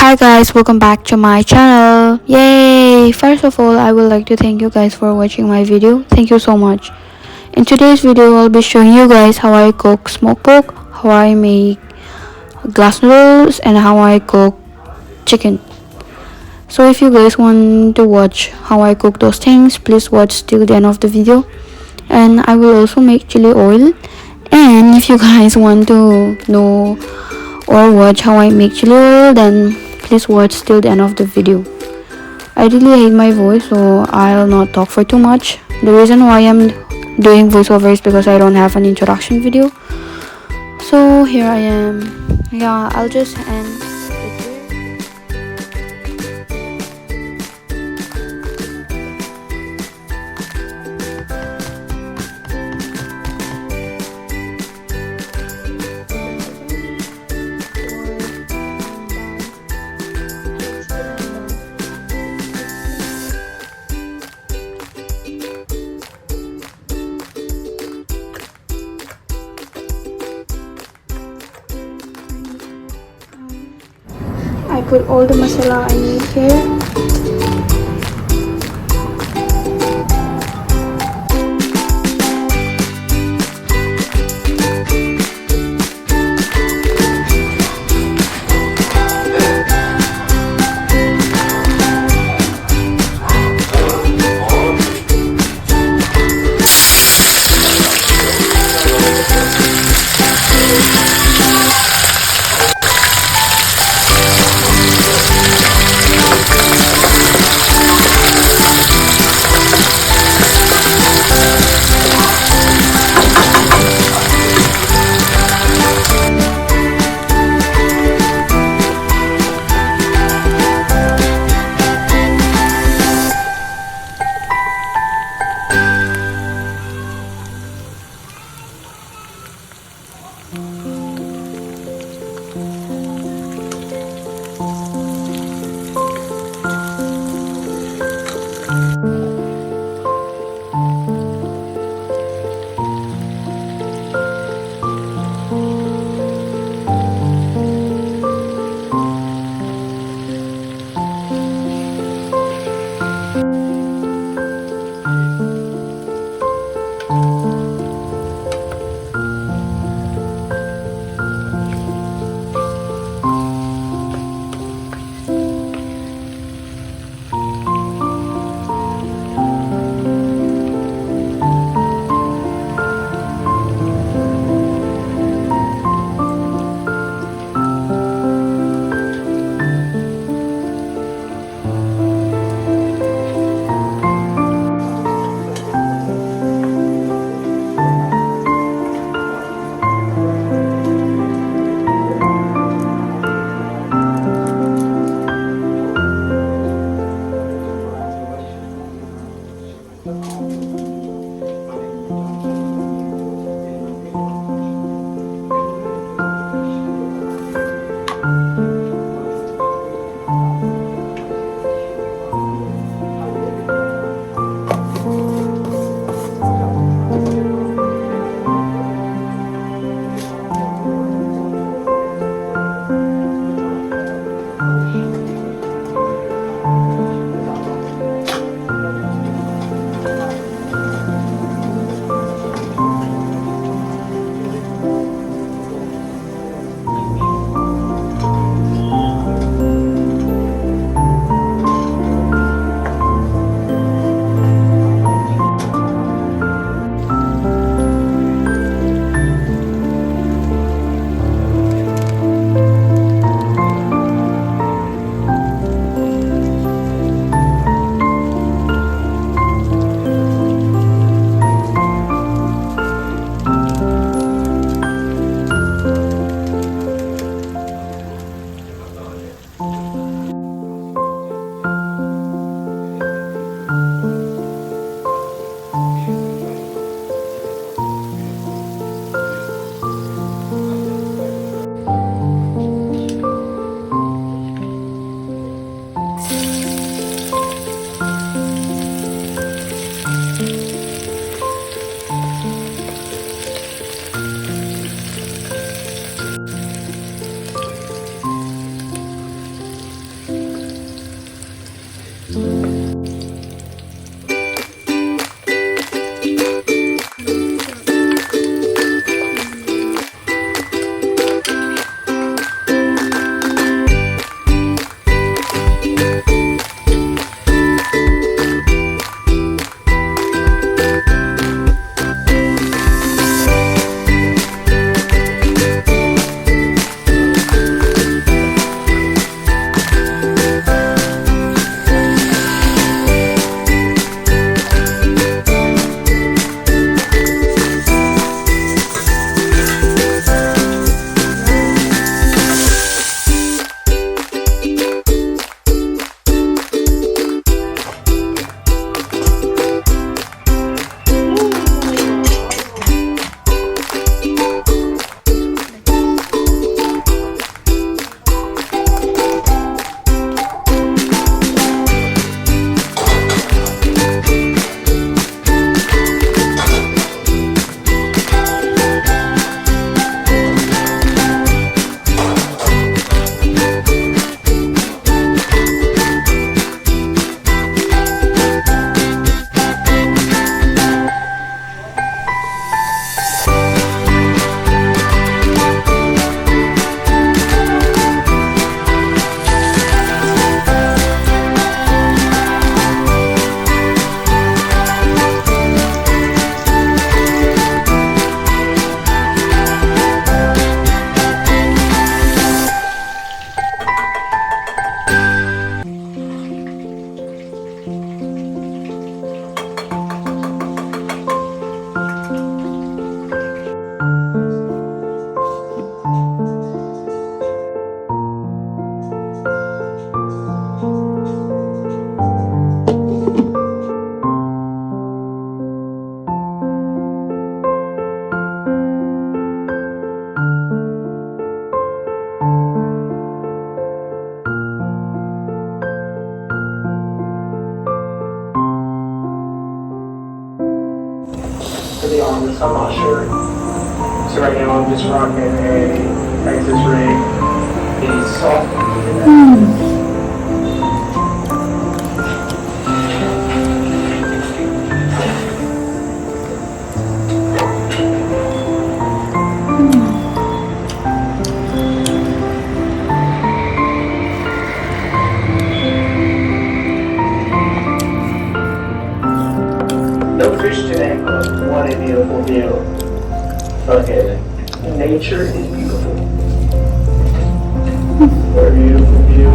Hi guys, welcome back to my channel. Yay! First of all, I would like to thank you guys for watching my video. Thank you so much. In today's video, I'll be showing you guys how I cook smoked pork, how I make glass noodles, and how I cook chicken. So if you guys want to watch how I cook those things, please watch till the end of the video. And I will also make chili oil. And if you guys want to know or watch how I make chili oil, then please watch till the end of the video. I really hate my voice, so I'll not talk for too much. The reason why I'm doing voiceover is because I don't have an introduction video. So here I am. Yeah, I'll just end it here. I put all the masala I need here. to be honest, I'm not sure. So right now I'm just rocking a Texas rig, a soft. No fish today, but what a beautiful view. Okay, nature is beautiful. What a beautiful view.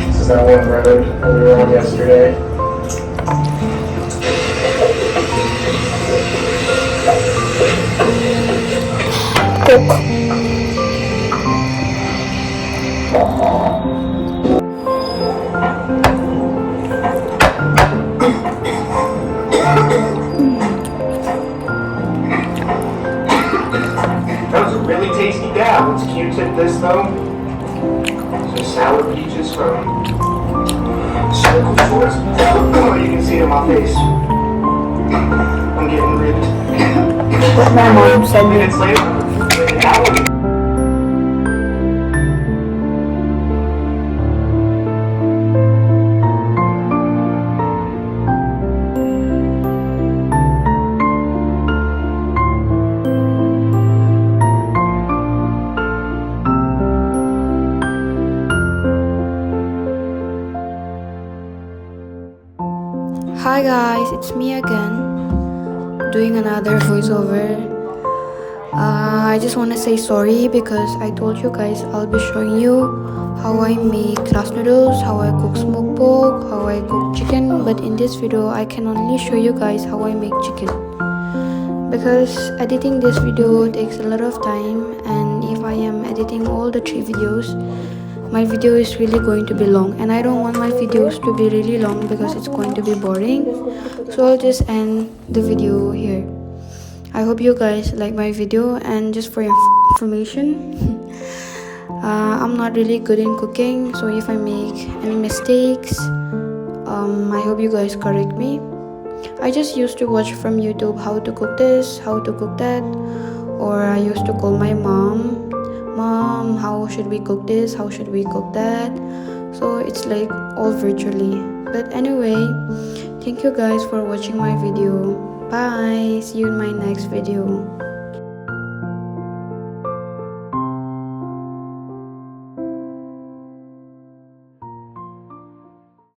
This is that one road that we were on yesterday. That was a really tasty dab. Let's Q-tip this though. So sour peaches from Circle Shores. You can see it on my face. I'm getting ripped. What my mom said me. Minutes later, an hour. Hi guys, it's me again, doing another voiceover. I just want to say sorry because I told you guys I'll be showing you how I make rice noodles, how I cook smoked pork, how I cook chicken, but in this video I can only show you guys how I make chicken because editing this video takes a lot of time, and if I am editing all the 3 videos, my video is really going to be long, and I don't want my videos to be really long because it's going to be boring. So I'll just end the video here. I hope you guys like my video, and just for your information, I'm not really good in cooking, so if I make any mistakes, I hope you guys correct me. I just used to watch from YouTube how to cook this, how to cook that, or I used to call my mom, how should we cook this, how should we cook that. So it's like all virtually. But anyway, thank you guys for watching my video. Bye, see you in my next video.